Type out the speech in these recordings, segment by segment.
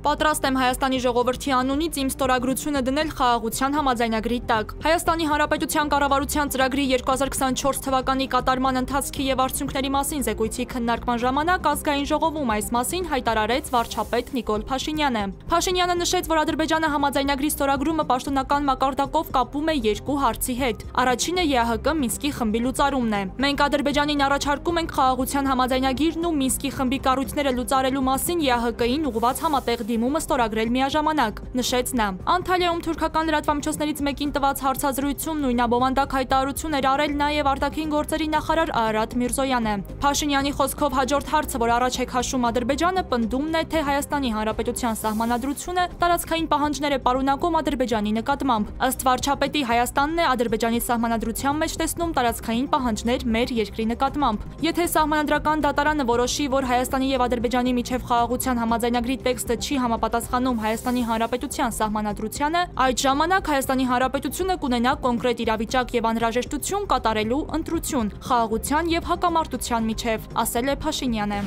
Պատրաստ եմ Հայաստանի ժողովրդի անունից իմ ստորագրությունը դնել խաղաղության համաձայնագրի տակ։ Հայաստանի Հանրապետության կառավարության ծրագրի 2024 թվականի կատարման ընթացքի եւ արդյունքների մասին զեկույցի քննարկման ժամանակ ազգային ժողովում այս մասին հայտարարեց վարչապետ Նիկոլ Փաշինյանը։ Փաշինյանը նշեց, որ Ադրբեջանը համաձայնագրի ստորագրումը պաշտոնական մակարդակով կապում է երկու հարցի հետ։ Առաջինը ԵԱՀԿ Մինսկի խմբի լուծարումն է։ Մենք Ադրբեջանին առաջարկում ենք խաղաղության համաձայնագիրն ու Մինսկի խմբի կառույցները լուծարելու մասին ԵԱՀԿ-ին ուղղված համատեղ դիմումը ստորագրել միաժամանակ, նշեց նա։ Անտալիայում թուրքական լրատվամիջոցներից մեկին տված հարցազրույցում նույնաբովանդակ հայտարարություն էր արել նաև արտաքին գործերի նախարար Արարատ Միրզոյանը։ Փաշինյանի խոսքով հաջորդ հարցը, որ առաջ է քաշում Ադրբեջանը, պնդումն է, թե Հայաստանի Հանրապետության սահմանադրությունը տարածքային պահանջներ է պարունակում Ադրբեջանի նկատմամբ։ Ըստ վարչապետի, Հայաստանն է Ադրբեջանի սահմանադրության մեջ տեսնում տարածքային պահանջներ մեր երկրի նկատմամբ։ Եթե սահմանադրական դատարանը որոշի, որ Հայաստանի եւ Ադրբեջանի միջև խաղաղության համաձայնագրի տեքստը չի համապատասխանում Հայաստանի Հանրապետության սահմանադրությանը, այդ ժամանակ Հայաստանի Հանրապետությունը կունենա կոնկրետ իրավիճակ եւ անհրաժեշտություն կատարելու ընտրություն խաղաղության եւ հակամարտության միջև, ասել է Փաշինյանը։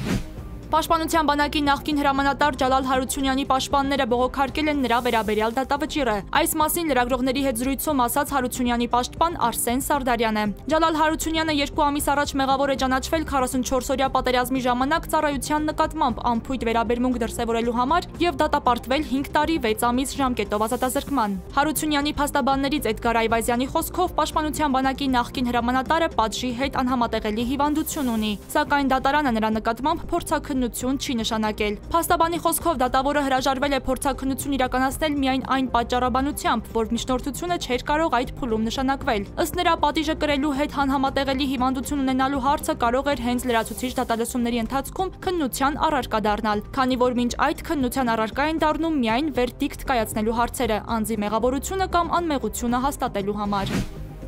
Պաշտպանության բանակի նախկին հրամանատար Ջալալ Հարությունյանի պաշտպանները բողոքարկել են նրա վերաբերյալ դատավճիռը։ Այս մասին լրագրողների հետ զրույցում ասաց Հարությունյանի պաշտպան Արսեն Սարդարյանը։ Ջալալ Հարությունյանը 2 ամիս առաջ մեղավոր է ճանաչվել 44-օրյա պատերազմի ժամանակ ծառայության նկատմամբ անփույթ վերաբերմունք դրսևորելու համար եւ դատապարտվել 5 տարի 6 ամիս ժամկետով ազատազրկման։ Հարությունյանի փաստաբաններից Էդգար Այվազյանի խոսքով պաշտպանության բանակի նախկին հրամանատարը պատժի հետ անհամատեղելի հիվանդություն ունի, սակայն դատարանը նրա նկատմամբ փորձաքննություն չի նշանակել։ Փաստաբանի խոսքով դատավորը հրաժարվել է փորձաքննություն իրականացնել միայն այն պատճառաբանությամբ, որ միջնորդությունը չէր կարող այդ փուլում նշանակվել։ Ըստ նրա, պատիժը կրելու հետ անհամատեղելի հիվանդություն ունենալու հարցը կարող էր հենց լրացուցիչ դատալսումների ընթացքում քննության առարկա դառնալ, քանի որ մինչ այդ քննության առարկա են դառնում միայն վերդիկտ կայացնելու հարցերը, անձի մեղավորությունը կամ անմեղությունը հաստատելու համար։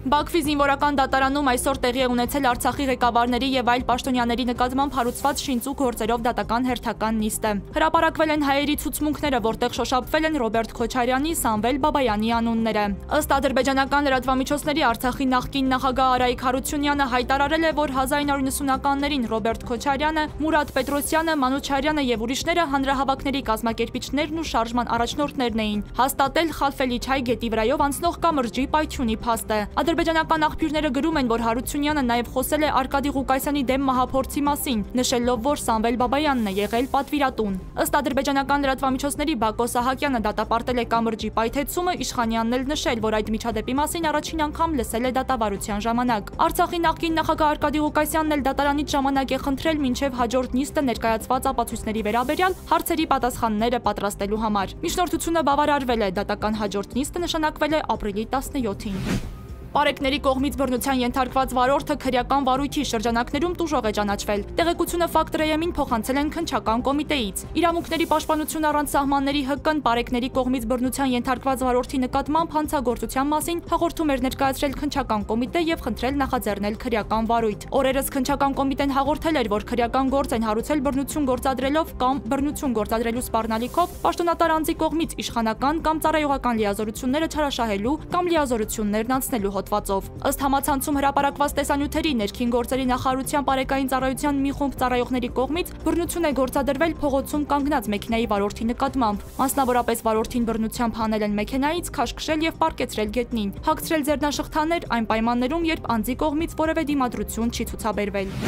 Բաքվի զինվորական դատարանում այսօր տեղի է ունեցել Արցախի ղեկավարների եւ այլ պաշտոնյաների նկատմամբ հարուցված շինծու գործերով դատական հերթական նիստը։ Հրապարակվել են հայերի ցուցմունքները, որտեղ շոշափվել են Ռոբերտ Քոչարյանի, Սամվել Բաբայանի անունները։ Ըստ ադրբեջանական լրատվամիջոցների Արցախի նախկին նախագահ Արայիկ Հարությունյանը հայտարարել է, որ 1990-ականներին Ռոբերտ Քոչարյանը, Մուրադ Պետրոսյանը, Մանուչարյանը եւ ուրիշները հանրահավաքների կազմակերպիչներն ու շարժման առաջնորդներն էին։ Հաստատել Խալֆելիչայ գետի վրայով անցնող կամրջի պայթյունի փաստը։ Ադրբեջանական աղբյուրները գրում են, որ Հարությունյանը նաև խոսել է Արկադի Ղուկասյանի դեմ մահափորձի մասին, նշելով, որ Սամվել Բաբայանն է եղել պատվիրատուն։ Ըստ ադրբեջանական լրատվամիջոցների Բակո Սահակյանը դատապարտել է կամրջի պայթեցումը, Իշխանյանն էլ նշել, որ այդ միջադեպի մասին առաջին անգամ լսել է դատավարության ժամանակ։ Արցախի նախկին նախագահ Արկադի Ղուկասյանն էլ դատարանից ժամանակ է խնդրել մինչև հաջորդ նիստը ներկայացված ապացույցների վերաբերյալ հարցերի պատասխանները պատրաստելու համար։ Միջնորդությունը բավարարվել է, դատական հաջորդ նիստը նշանակվել է ապրիլի 17-ին։ Պարեկների կողմից բռնության ենթարկված վարորդը քրեական վարույթի շրջանակներում տուժող է ճանաչվել։ Տեղեկությունը Ֆակտ-ՌԵՄ-ին փոխանցել են քննչական կոմիտեից։ Իրավունքների պաշտպանություն առանց սահմանների ՀԿ-ն պարեկների կողմից բռնության ենթարկված վարորդի նկատմամբ հանցագործության մասին հաղորդում էր ներկայացրել քննչական կոմիտե եւ խնդրել նախաձեռնել քրեական վարույթ։ Օրերս քննչական կոմիտեն հաղորդել էր, որ քրեական գործ են հարուցել բռնություն գործադրելով կամ բռնություն գործադրելու սպառնալիքով պաշտոնատար անձի կողմից իշխանական կամ ծառայողական լիազորությունները չարաշահելու կամ լիազորություններն անցնելու հոդվածով։ Ըստ համացանցում հրապարակված տեսանյութերի ներքին գործերի նախարարության պարեկային ծառայության մի խումբ ծառայողների կողմից բռնություն է գործադրվել փողոցում կանգնած մեքենայի վարորդի նկատմամբ։ Մասնավորապես վարորդին բռնությամբ հանել են մեքենայից, քաշքշել եւ պարկեցրել գետնին, հագցրել ձեռնաշղթաներ այն պայմաններում, երբ անձի կողմից որևէ դիմադրություն չի ցուցաբերվել։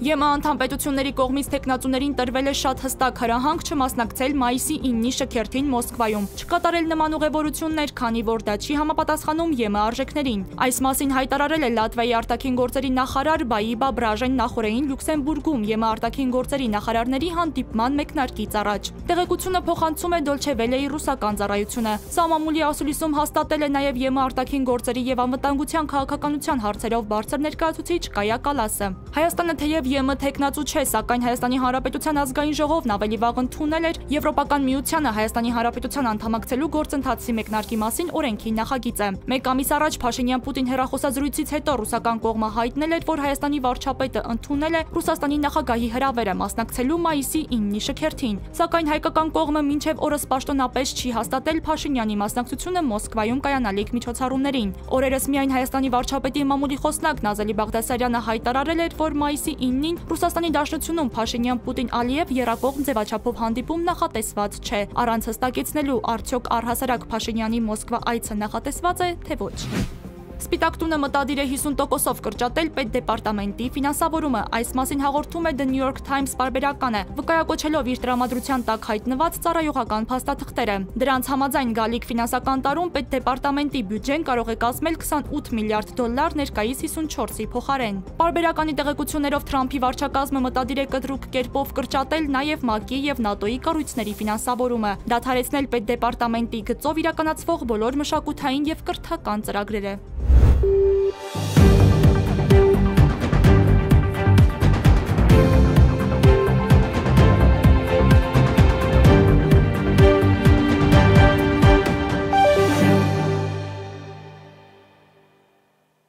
ԵՄ անդամ պետությունների կողմից տեխնացուներին տրվել է շատ հստակ հրահանգ չմասնակցել մայիսի 9-ի շքերթին Մոսկվայում, չկատարել նման ուղևորություններ, քանի որ դա չի համապատասխանում ԵՄ արժեքներին։ Այս մասին հայտարարել է Լատվիայի արտաքին գործերի նախարար Բայիբա Բրաժեն նախորդին Լյուքսեմբուրգում ԵՄ արտաքին գործերի նախարարների հանդիպման մեկնարկից առաջ։ Տեղեկությունը փոխանցում է Դոլչե Վելեի ռուսական ծառայությունը։ Սա մամուլի ասուլիսում հաստատել է նաև ԵՄ արտաքին գործերի եւ անվտանգության քաղաքականության հարցերով բարձր ներկայացուցիչ Կայա Կալասը։ Հայաստանը թեև ԵՄ տեխնացու չէ, սակայն Հայաստանի Հանրապետության ազգային ժողովն ավելի վաղ ընդունել էր Եվրոպական միությանը Հայաստանի Հանրապետության անդամակցելու գործընթացի մեկնարկի մասին օրենքի նախագիծը։ Մեկ ամիս առաջ Փաշինյան-Պուտին հեռախոսազրույցից հետո ռուսական կողմը հայտնել էր, որ Հայաստանի վարչապետը ընդունել է Ռուսաստանի նախագահի հրավերը մասնակցելու մայիսի 9-ի շքերթին, սակայն հայկական կողմը մինչև օրս պաշտոնապես չի հաստատել Փաշինյանի մասնակցությունը Մոսկվայում կայանալիք միջոցառումներին։ Օրերս միայն Հայաստանի վարչապետի մամուլի խոսնակ Նազելի Բաղդասարյանը հայտարարել էր, որ մայիսի 9-ը 29-ին Ռուսաստանի Դաշնությունում Փաշինյան-Պուտին-Ալիև եռակողմ ձևաչափով հանդիպում նախատեսված չէ, առանց հստակեցնելու արդյոք առհասարակ Փաշինյանի Մոսկվա այցը նախատեսված է, թե ոչ։ Սպիտակ տունը մտադիր է 50%-ով կրճատել պետդեպարտամենտի ֆինանսավորումը, այս մասին հաղորդում է The New York Times պարբերականը, վկայակոչելով իր տրամադրության տակ հայտնված ծառայողական փաստաթղթերը։ Դրանց համաձայն գալիք ֆինանսական տարում պետդեպարտամենտի բյուջեն կարող է կազմել $28 միլիարդ ներկայիս 54-ի փոխարեն։ Պարբերականի տեղեկություններով Թրամփի վարչակազմը մտադիր է կտրուկ կերպով կրճատել նաև ՄԱԿ-ի և ՆԱՏՕ-ի կառույցների ֆինանսավորումը, դադարեցնել պետդեպարտամենտի գծով իրականացվող բոլոր մշակութային և կրթական ծրագրերը։